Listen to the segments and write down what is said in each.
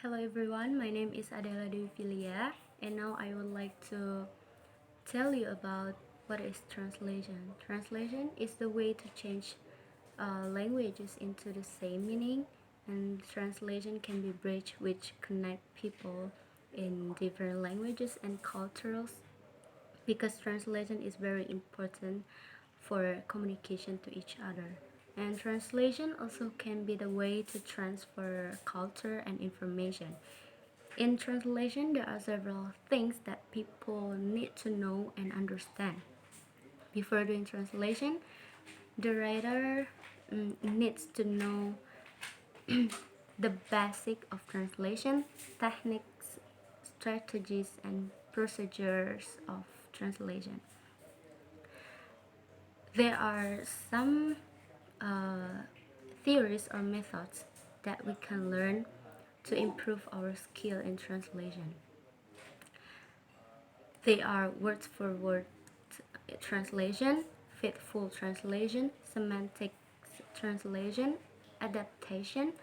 Hello everyone, my name is Adella Dewi Filia, and now I would like to tell you about what is translation. Translation is the way to change languages into the same meaning, and translation can be bridge which connect people in different languages and cultures because translation is very important for communication to each other. And translation also can be the way to transfer culture and information. In translation, there are several things that people need to know and understand. Before doing translation, the writer needs to know the basic of translation, techniques, strategies, and procedures of translation. There are some uh, theories or methods that we can learn to improve our skill in translation. They are word for word translation, faithful translation, semantics translation, adaptation,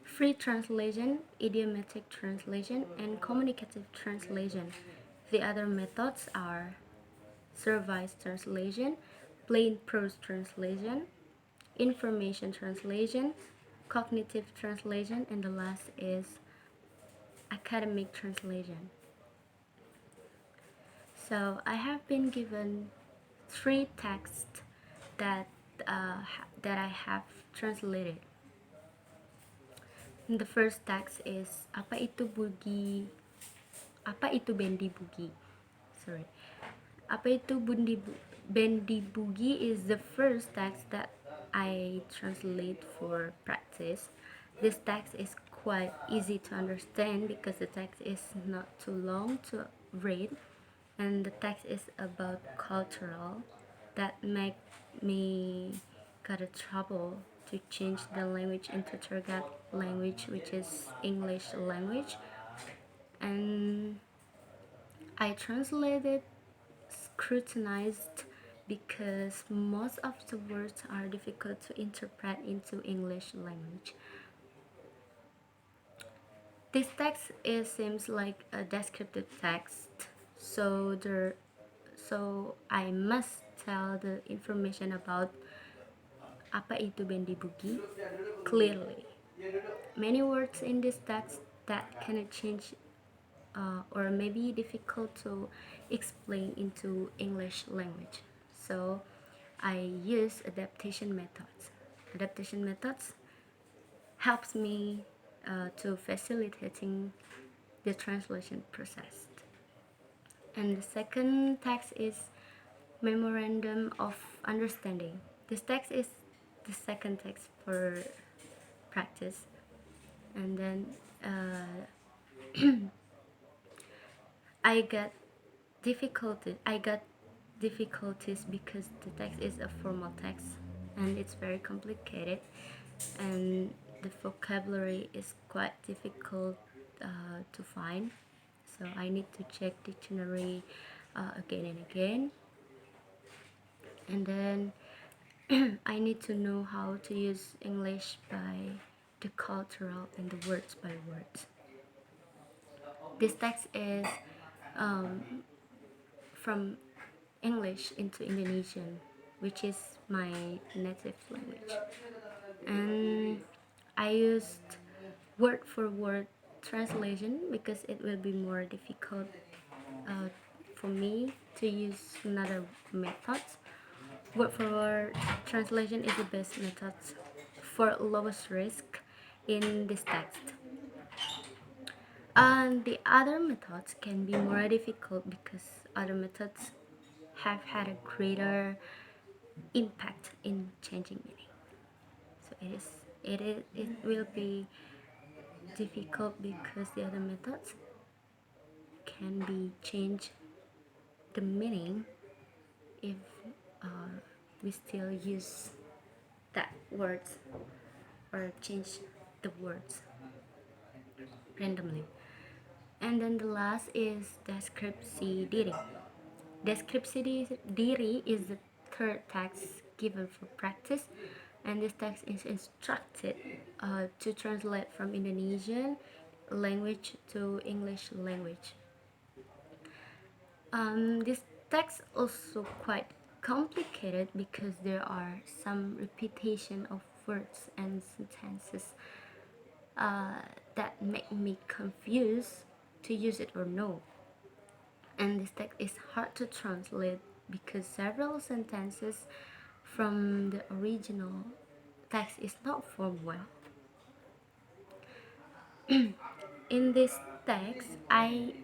free translation, idiomatic translation, and communicative translation. The other methods are service translation, plain prose translation, information translation, cognitive translation, and the last is academic translation. So I have been given three texts that that I have translated. The first text is apa itu bendi bugi. Sorry. Apa itu bendi bugi is the first text that I translate for practice. This text is quite easy to understand because the text is not too long to read, and the text is about cultural that make me got a trouble to change the language into target language, which is English language, and I translated scrutinized because most of the words are difficult to interpret into English language. This text seems like a descriptive text, so I must tell the information about apa itu bendi bugi clearly. Many words in this text that cannot change or maybe difficult to explain into English language. So I use adaptation methods. Adaptation methods helps me to facilitating the translation process. And the second text is memorandum of understanding. This text is the second text for practice, and then I got difficulties because the text is a formal text and it's very complicated, and the vocabulary is quite difficult to find. So I need to check dictionary again and again, and then I need to know how to use English by the cultural and the words by words. This text is from English into Indonesian, which is my native language. And I used word for word translation because it will be more difficult for me to use another methods. Word for word translation is the best method for lowest risk in this text. And the other methods can be more difficult because other methods have had a greater impact in changing meaning. So it will be difficult because the other methods can be change the meaning if we still use that words or change the words randomly. And then the last is deskripsi diri. Deskripsi diri is the third text given for practice. and this text is instructed to translate from Indonesian language to English language. This text also quite complicated because there are some repetition of words and sentences that make me confused to use it or no. And this text is hard to translate because several sentences from the original text is not formed well. In this text, I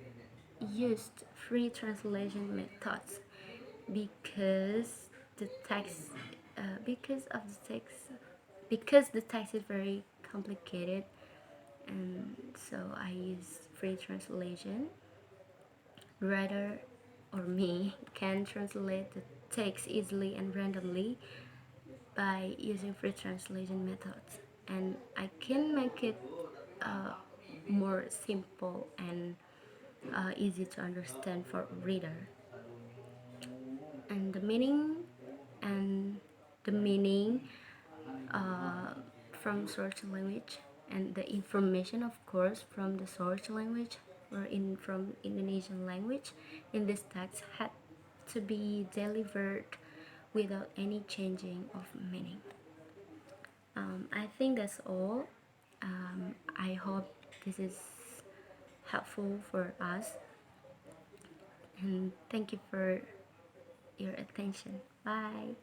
used free translation methods because the text because the text is very complicated, and so I use free translation. Writer or me can translate the text easily and randomly by using free translation methods, and I can make it uh, more simple and easy to understand for reader. And and the meaning uh, from source language, and the information, of course, from the source language or from Indonesian language in this text had to be delivered without any changing of meaning. I think that's all. I hope this is helpful for us, and thank you for your attention. Bye.